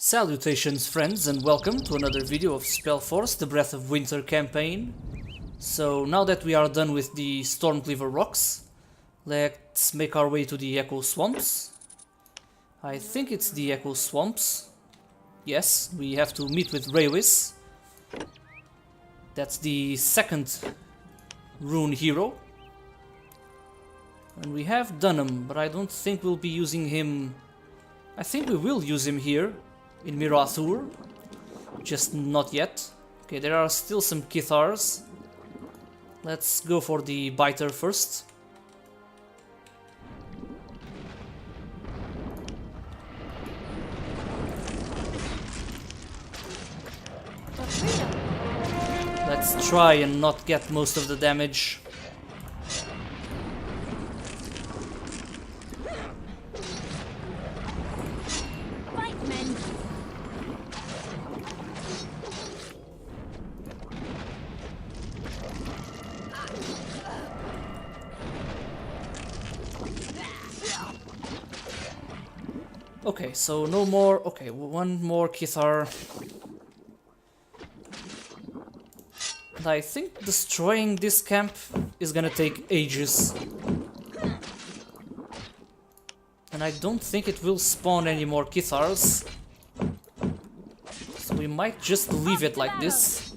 Salutations friends, and welcome to another video of SpellForce, the Breath of Winter campaign. So now that we are done with the Stormcleaver Rocks, let's make our way to the Echo Swamps. I think it's the Echo Swamps. Yes, we have to meet with Raywis. That's the second rune hero. And we have Dunham, but I don't think we'll be using him. I think we will use him here in Mirraw Thur, just not yet. Okay, there are still some Kithars. Let's go for the biter first. Let's try and not get most of the damage. Okay, so no more. Okay, one more Kithar. And I think destroying this camp is gonna take ages. And I don't think it will spawn any more Kithars. So we might just leave it like this.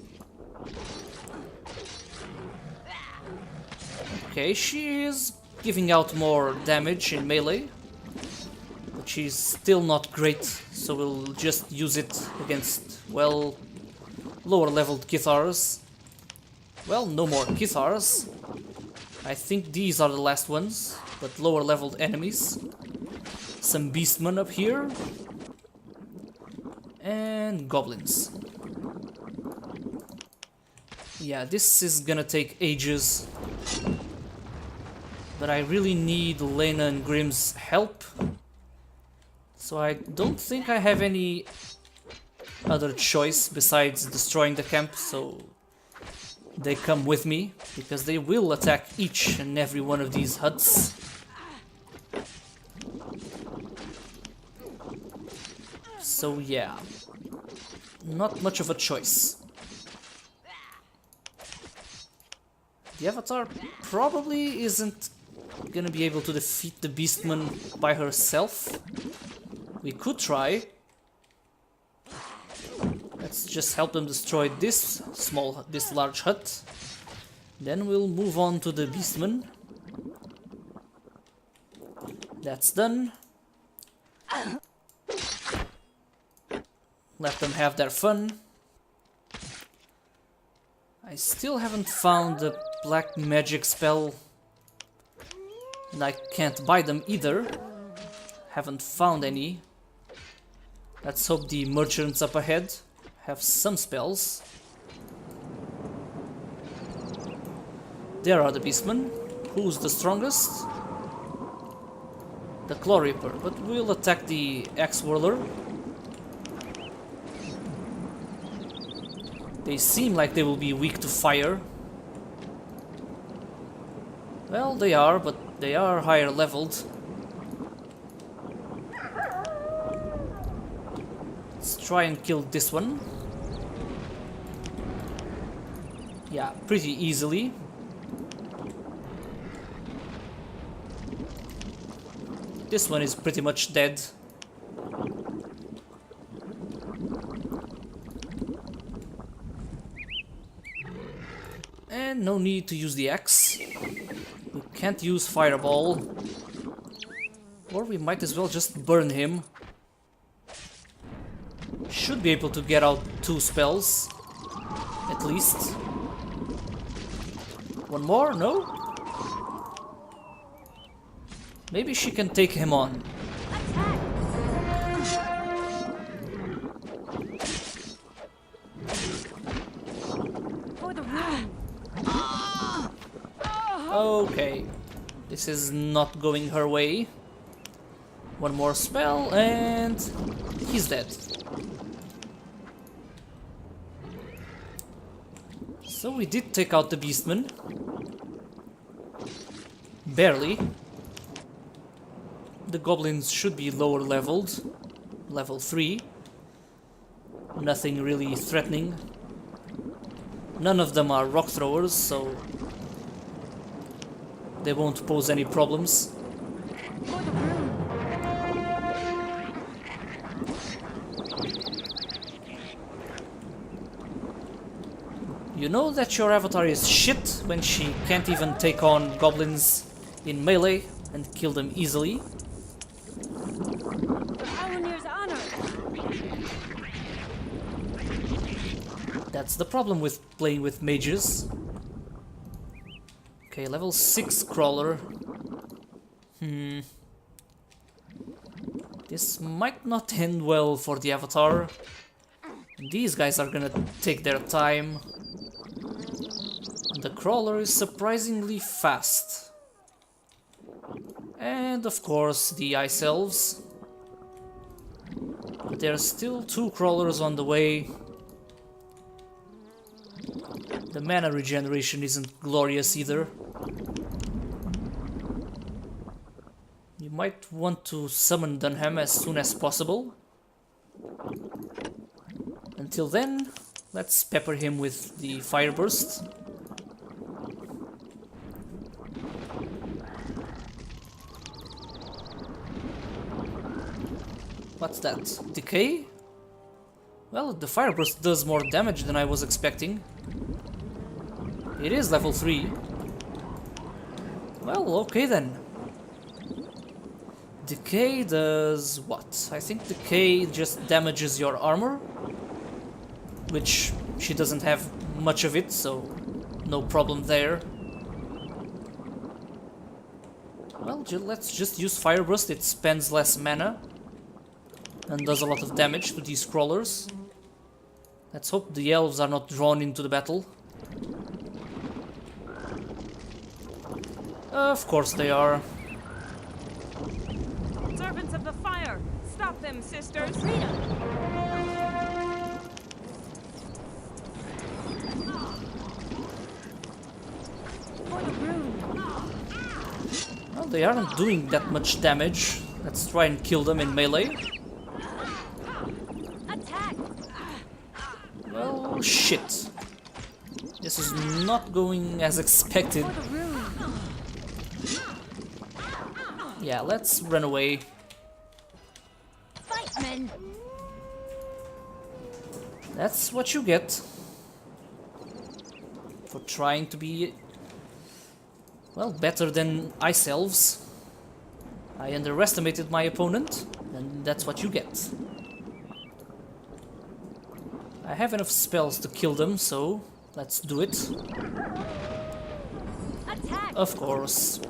Okay, she is giving out more damage in melee. But she's still not great, so we'll just use it against, well, lower leveled Kithars. Well, no more Kithars. I think these are the last ones, but lower leveled enemies. Some beastmen up here. And goblins. Yeah, this is gonna take ages. But I really need Lena and Grimm's help. So I don't think I have any other choice besides destroying the camp, so they come with me, because they will attack each and every one of these huts. So yeah, not much of a choice. The Avatar probably isn't gonna be able to defeat the Beastman by herself. We could try. Let's just help them destroy this large hut. Then we'll move on to the Beastman. That's done. Let them have their fun. I still haven't found the black magic spell. And I can't buy them either. Haven't found any. Let's hope the merchants up ahead have some spells. There are the beastmen. Who's the strongest? The Claw Reaper, but we'll attack the Axe Whirler. They seem like they will be weak to fire. Well, they are, but they are higher leveled. Let's try and kill this one. Yeah, pretty easily. This one is pretty much dead. And no need to use the axe. We can't use Fireball. Or we might as well just burn him. Should be able to get out 2 spells, at least. One more? No? Maybe she can take him on. Okay, this is not going her way. One more spell and he's dead. So we did take out the Beastman. Barely. The goblins should be lower leveled. Level 3. Nothing really threatening. None of them are rock throwers, so they won't pose any problems. You know that your avatar is shit when she can't even take on goblins in melee and kill them easily. That's the problem with playing with mages. Okay, level 6 crawler. This might not end well for the avatar. These guys are gonna take their time. The crawler is surprisingly fast. And of course the ice elves. But there are still 2 crawlers on the way. The mana regeneration isn't glorious either. You might want to summon Dunham as soon as possible. Until then, let's pepper him with the fire burst. What's that? Decay? Well, the fire burst does more damage than I was expecting. It is level 3. Well, okay then. Decay does what? I think Decay just damages your armor, which she doesn't have much of it, so no problem there. Well, let's just use Fire Burst. It spends less mana and does a lot of damage to these crawlers. Let's hope the elves are not drawn into the battle. Of course they are. Servants of the fire, stop them, sisters! Well, they aren't doing that much damage. Let's try and kill them in melee. Attack! Well, shit. This is not going as expected. Yeah, let's run away. Fight, men! That's what you get for trying to be, well, better than ice elves. I underestimated my opponent, and that's what you get. I have enough spells to kill them, so let's do it. Attack! Of course.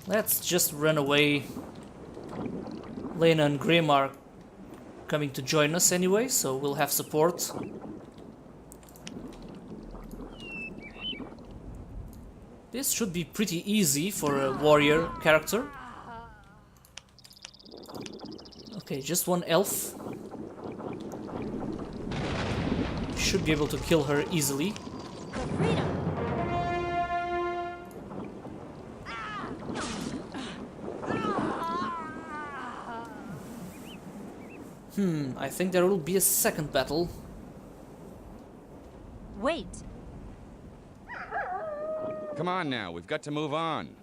Let's just run away. Lena and Grim are coming to join us anyway, so we'll have support. This should be pretty easy for a warrior character. Okay, just one elf. Should be able to kill her easily. I think there will be a second battle. Wait! Come on now, we've got to move on.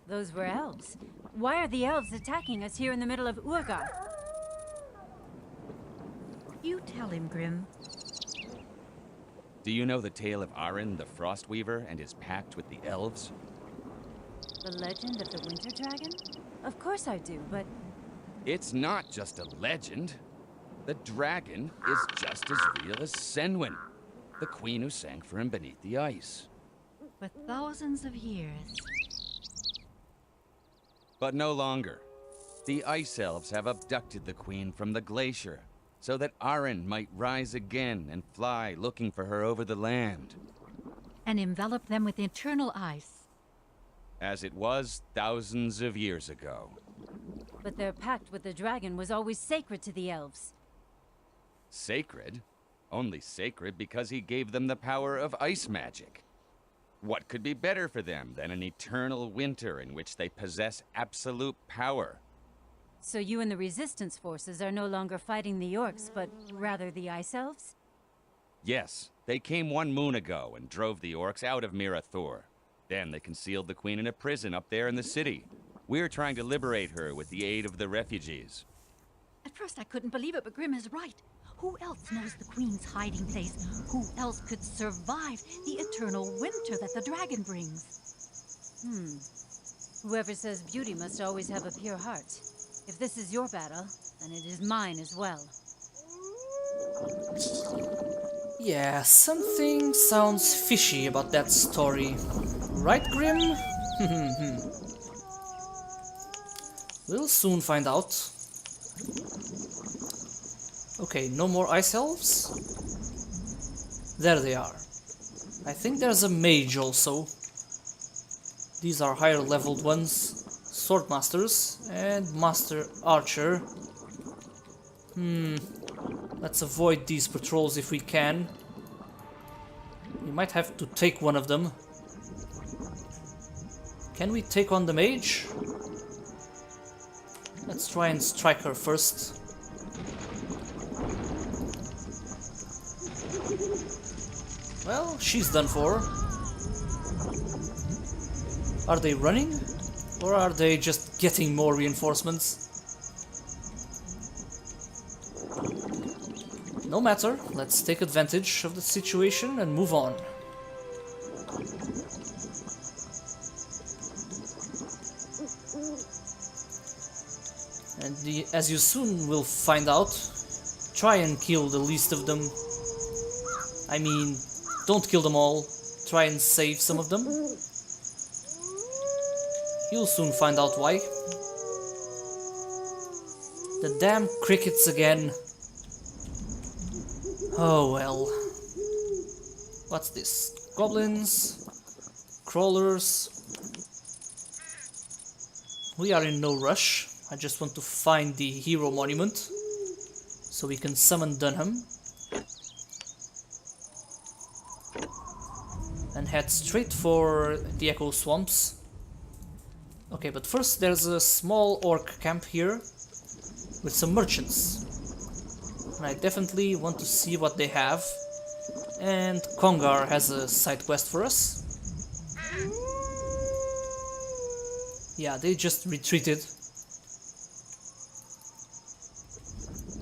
Those were elves. Why are the elves attacking us here in the middle of Urga? You tell him, Grim. Do you know the tale of Arin the Frostweaver and his pact with the elves? The legend of the Winter Dragon? Of course I do, but... It's not just a legend. The dragon is just as real as Senwyn, the queen who sank for him beneath the ice. For thousands of years. But no longer. The ice elves have abducted the queen from the glacier, so that Arin might rise again and fly looking for her over the land. And envelop them with eternal ice. As it was thousands of years ago. But their pact with the dragon was always sacred to the elves. Sacred? Only sacred because he gave them the power of ice magic. What could be better for them than an eternal winter in which they possess absolute power? So you and the resistance forces are no longer fighting the orcs, but rather the ice elves? Yes, they came 1 moon ago and drove the orcs out of Mirraw Thur. Then they concealed the queen in a prison up there in the city. We're trying to liberate her with the aid of the refugees. At first I couldn't believe it, but Grim is right. Who else knows the Queen's hiding place? Who else could survive the eternal winter that the dragon brings? Whoever says beauty must always have a pure heart. If this is your battle, then it is mine as well. Yeah, something sounds fishy about that story. Right, Grim? We'll soon find out. Okay, no more ice elves? There they are. I think there's a mage also. These are higher leveled ones. Swordmasters and Master Archer. Let's avoid these patrols if we can. We might have to take one of them. Can we take on the mage? Let's try and strike her first. Well, she's done for. Are they running? Or are they just getting more reinforcements? No matter, let's take advantage of the situation and move on. And as you soon will find out, try and kill the least of them. I mean, don't kill them all, try and save some of them. You'll soon find out why. The damn crickets again. Oh well. What's this? Goblins? Crawlers? We are in no rush. I just want to find the hero monument so we can summon Dunham and head straight for the Echo Swamps. Okay, but first there's a small orc camp here with some merchants. And I definitely want to see what they have. And Kongar has a side quest for us. Yeah, they just retreated.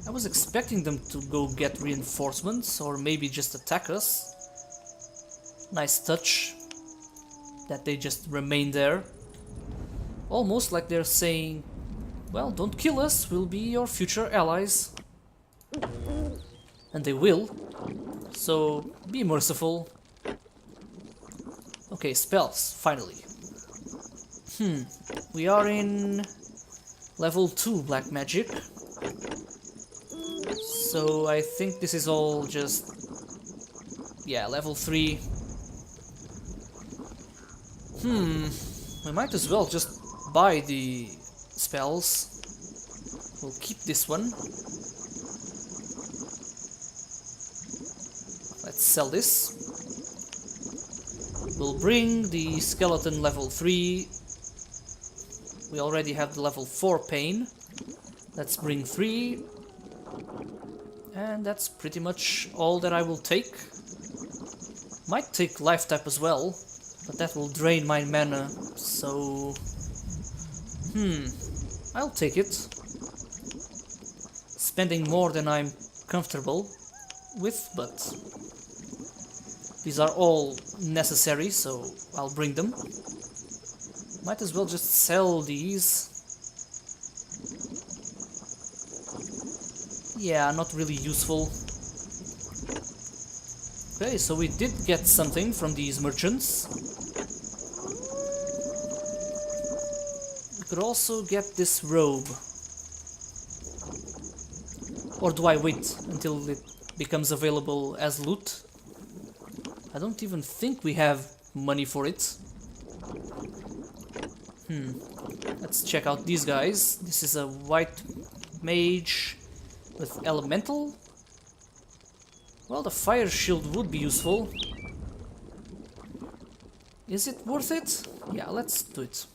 I was expecting them to go get reinforcements or maybe just attack us. Nice touch that they just remain there. Almost like they're saying, well, don't kill us, we'll be your future allies. And they will, so be merciful. Okay, spells, finally. We are in level 2 black magic. So I think this is all just, yeah, level 3. We might as well just buy the spells. We'll keep this one. Let's sell this. We'll bring the skeleton level 3. We already have the level 4 pain. Let's bring 3. And that's pretty much all that I will take. Might take life tap as well, but that will drain my mana, so... I'll take it. Spending more than I'm comfortable with, but... these are all necessary, so I'll bring them. Might as well just sell these. Yeah, not really useful. Okay, so we did get something from these merchants. We could also get this robe. Or do I wait until it becomes available as loot? I don't even think we have money for it. Let's check out these guys. This is a white mage with elemental. Well, the fire shield would be useful. Is it worth it? Yeah, let's do it.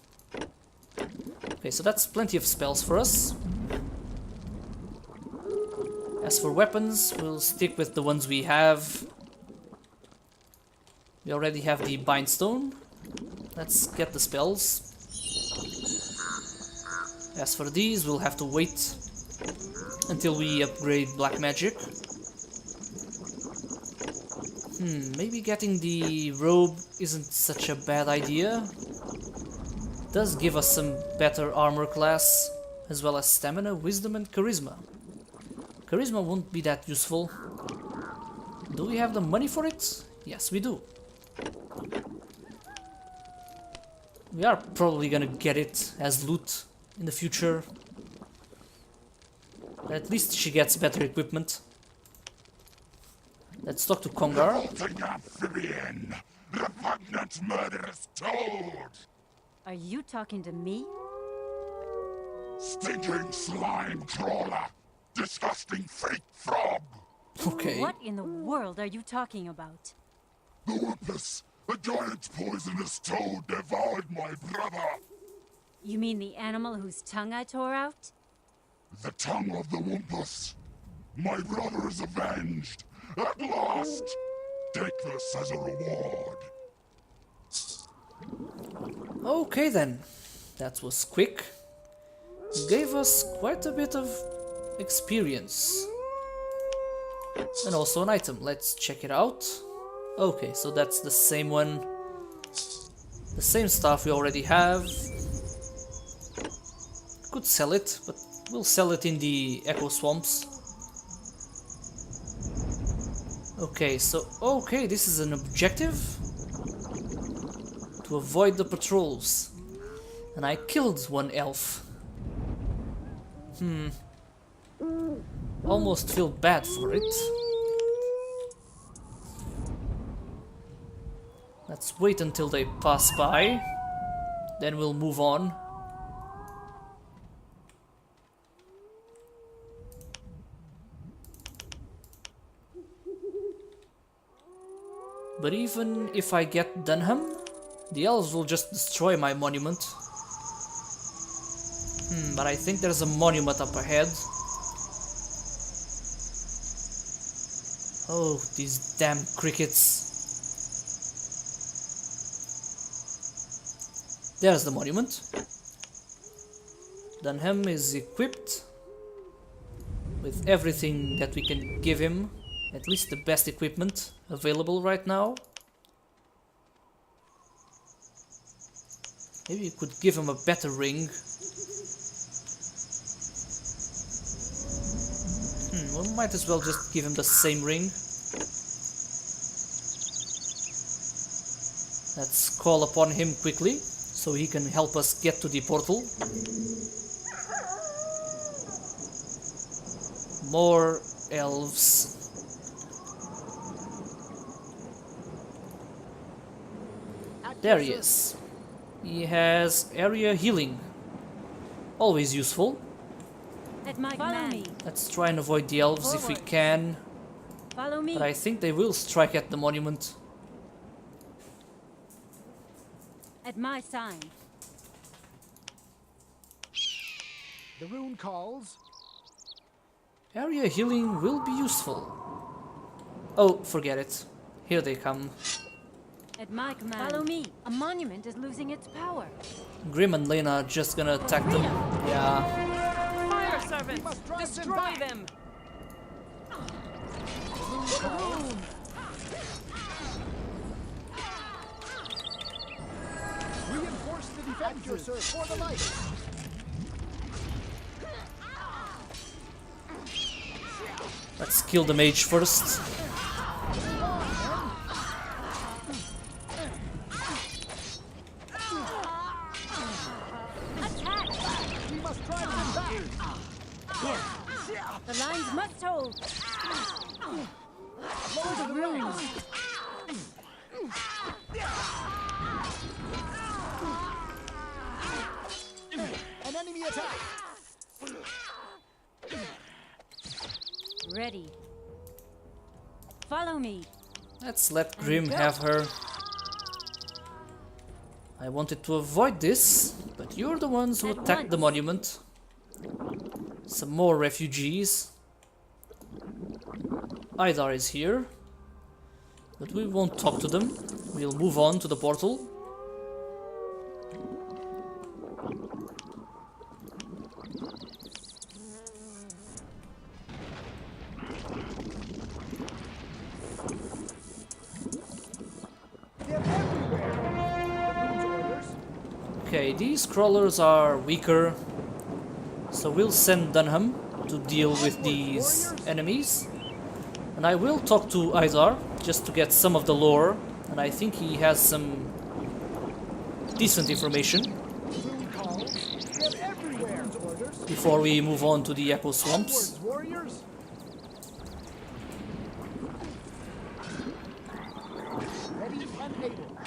Okay, so that's plenty of spells for us. As for weapons, we'll stick with the ones we have. We already have the Bindstone. Let's get the spells. As for these, we'll have to wait until we upgrade Black Magic. Maybe getting the robe isn't such a bad idea. It does give us some better armor class, as well as stamina, wisdom and charisma. Charisma won't be that useful. Do we have the money for it? Yes, we do. We are probably gonna get it as loot in the future. At least she gets better equipment. Let's talk to Kongar. Revolting amphibian! Repugnant murderous toad! Are you talking to me? Stinking slime crawler! Disgusting freak frog! Okay. What in the world are you talking about? The Wumpus! A giant poisonous toad devoured my brother! You mean the animal whose tongue I tore out? The tongue of the Wumpus! My brother is avenged! At last! Take this as a reward! Okay then. That was quick. Gave us quite a bit of experience. And also an item. Let's check it out. Okay, so that's the same one. The same stuff we already have. Could sell it, but we'll sell it in the Echo Swamps. Okay, so this is an objective. To avoid the patrols. And I killed one elf. Almost feel bad for it. Let's wait until they pass by. Then we'll move on. But even if I get Dunham, the elves will just destroy my monument. But I think there's a monument up ahead. Oh, these damn crickets. There's the monument. Dunham is equipped with everything that we can give him. At least the best equipment available right now. Maybe you could give him a better ring. We might as well just give him the same ring. Let's call upon him quickly, so he can help us get to the portal. More elves. There he is. He has area healing. Always useful. At my command. Let's try and avoid the elves if we can. Follow me. But I think they will strike at the monument. At my sign. The rune calls. Area healing will be useful. Oh, forget it. Here they come. At my command. Follow me. A monument is losing its power. Grim and Lena are just gonna attack them. Yeah. Fire servants! Destroy them! Reinforce the defenses for the light. Let's kill the mage first. We must drive them back. The lines must hold. Lower the runes. An enemy attack. Ready. Follow me. Let's let Grim have her. I wanted to avoid this, but you're the ones who attacked the monument. Some more refugees. Kithar is here, but we won't talk to them. We'll move on to the portal. They're everywhere. The rune's orders. Okay, these crawlers are weaker, so we'll send Dunham to deal with these enemies. And I will talk to Kithar just to get some of the lore, and I think he has some decent information Rune calls. They're everywhere. Rune's orders. before we move on to the Echo Swamps. Onwards, warriors. Ready and able.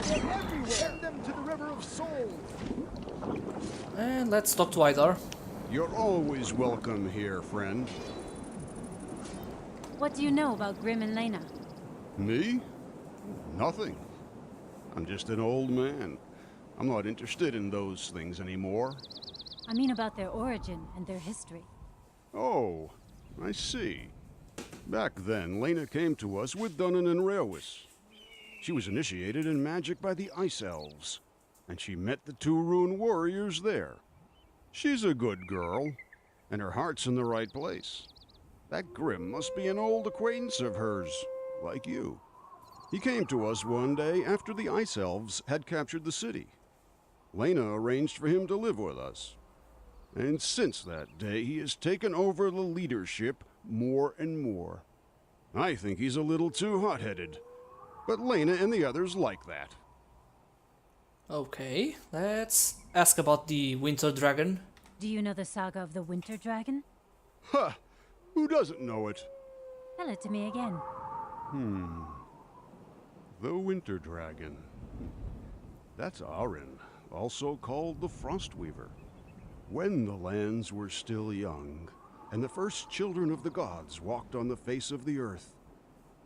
They're everywhere. Send them to the River of Souls. And let's talk to Kithar. You're always welcome here, friend. What do you know about Grim and Lena? Me? Nothing. I'm just an old man. I'm not interested in those things anymore. I mean about their origin and their history. Oh, I see. Back then, Lena came to us with Dunnan and Rewis. She was initiated in magic by the Ice Elves, and she met the two rune warriors there. She's a good girl, and her heart's in the right place. That Grim must be an old acquaintance of hers, like you. He came to us one day after the Ice Elves had captured the city. Lena arranged for him to live with us. And since that day, he has taken over the leadership more and more. I think he's a little too hot-headed, but Lena and the others like that. Okay, let's ask about the Winter Dragon. Do you know the saga of the Winter Dragon? Ha! Who doesn't know it? Tell it to me again. The Winter Dragon. That's Arin, also called the Frostweaver. When the lands were still young, and the first children of the gods walked on the face of the earth,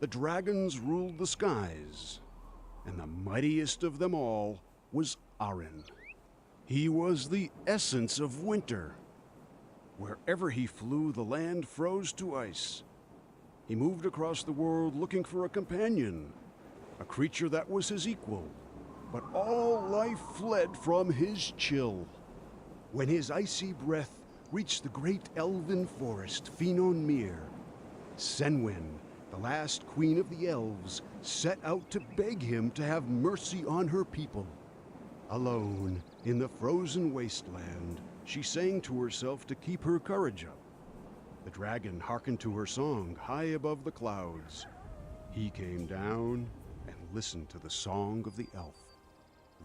the dragons ruled the skies, and the mightiest of them all was Arin. He was the essence of winter. Wherever he flew, the land froze to ice. He moved across the world looking for a companion, a creature that was his equal, but all life fled from his chill. When his icy breath reached the great elven forest, Finon Mir, Senwyn, the last queen of the elves, set out to beg him to have mercy on her people. Alone, in the frozen wasteland, she sang to herself to keep her courage up. The dragon hearkened to her song high above the clouds. He came down and listened to the song of the elf.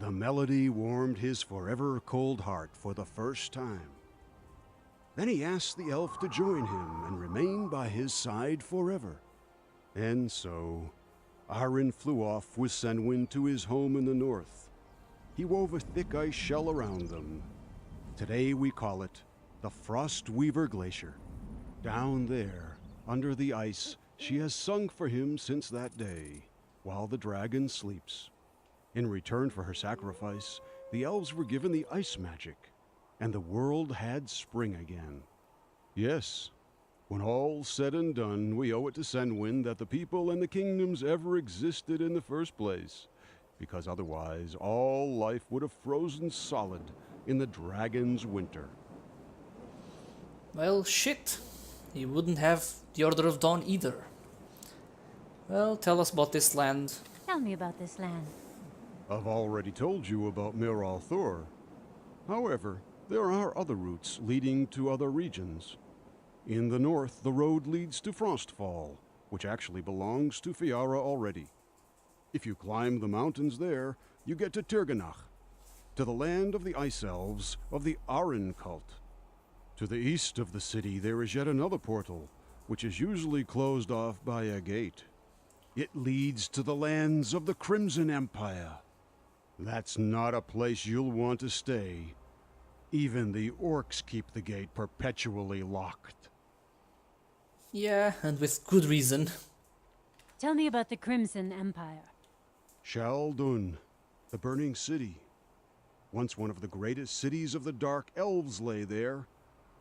The melody warmed his forever cold heart for the first time. Then he asked the elf to join him and remain by his side forever. And so, Arin flew off with Senwyn to his home in the north. He wove a thick ice shell around them. Today we call it the Frostweaver Glacier. Down there, under the ice, she has sung for him since that day, while the dragon sleeps. In return for her sacrifice, the elves were given the ice magic, and the world had spring again. Yes, when all's said and done, we owe it to Senwyn that the people and the kingdoms ever existed in the first place, because otherwise all life would have frozen solid in the dragon's winter. Well, shit. He wouldn't have the Order of Dawn either. Well, tell us about this land. Tell me about this land. I've already told you about Mirraw Thur. However, there are other routes leading to other regions. In the north, the road leads to Frostfall, which actually belongs to Fiara already. If you climb the mountains there, you get to Tirganach, to the land of the Ice Elves of the Arin cult. To the east of the city, there is yet another portal, which is usually closed off by a gate. It leads to the lands of the Crimson Empire. That's not a place you'll want to stay. Even the orcs keep the gate perpetually locked. Yeah, and with good reason. Tell me about the Crimson Empire. Shaldun, the Burning City. Once one of the greatest cities of the Dark Elves lay there.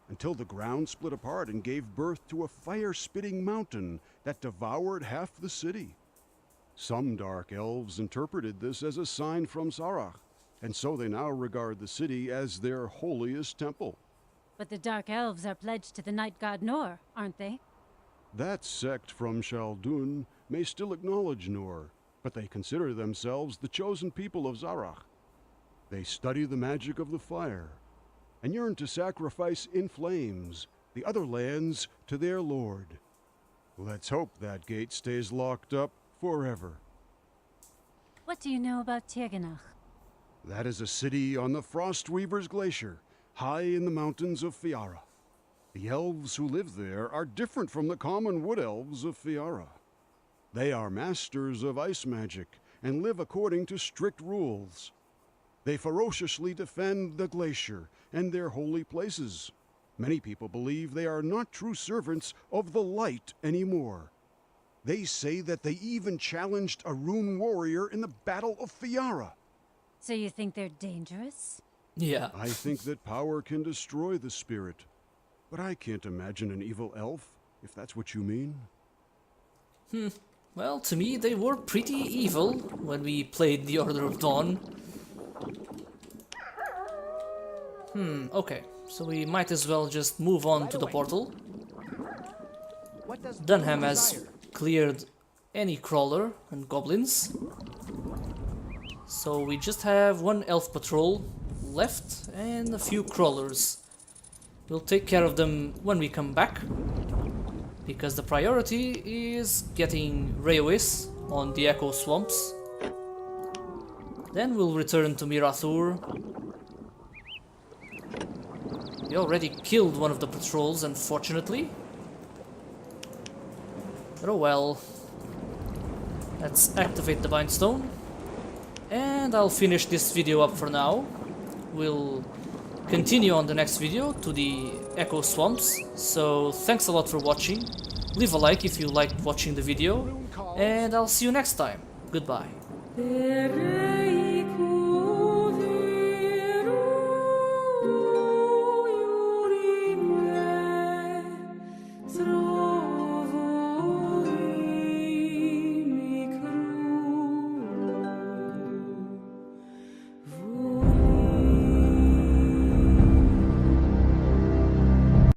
until the ground split apart and gave birth to a fire-spitting mountain that devoured half the city. Some dark elves interpreted this as a sign from Sarach, and so they now regard the city as their holiest temple. But the Dark Elves are pledged to the night god Nor, aren't they? That sect from Shaldun may still acknowledge Nor, but they consider themselves the chosen people of Zarach. They study the magic of the fire, and yearn to sacrifice in flames the other lands to their lord. Let's hope that gate stays locked up forever. What do you know about Tirganach? That is a city on the Frostweaver's Glacier, high in the mountains of Fiara. The elves who live there are different from the common wood elves of Fiara. They are masters of ice magic and live according to strict rules. They ferociously defend the glacier and their holy places. Many people believe they are not true servants of the light anymore. They say that they even challenged a rune warrior in the Battle of Fiara. So you think they're dangerous? Yeah. I think that power can destroy the spirit, but I can't imagine an evil elf, if that's what you mean. Well, to me they were pretty evil when we played the Order of Dawn. Okay, so we might as well just move on to the portal. Dunham has cleared any crawler and goblins. So we just have one elf patrol left and a few crawlers. We'll take care of them when we come back, because the priority is getting Rayawis on the Echo Swamps. Then we'll return to Mirraw Thur. We already killed one of the patrols, unfortunately. But oh well. Let's activate the Bindstone. And I'll finish this video up for now. We'll continue on the next video to the Echo Swamps. So thanks a lot for watching. Leave a like if you liked watching the video. And I'll see you next time. Goodbye.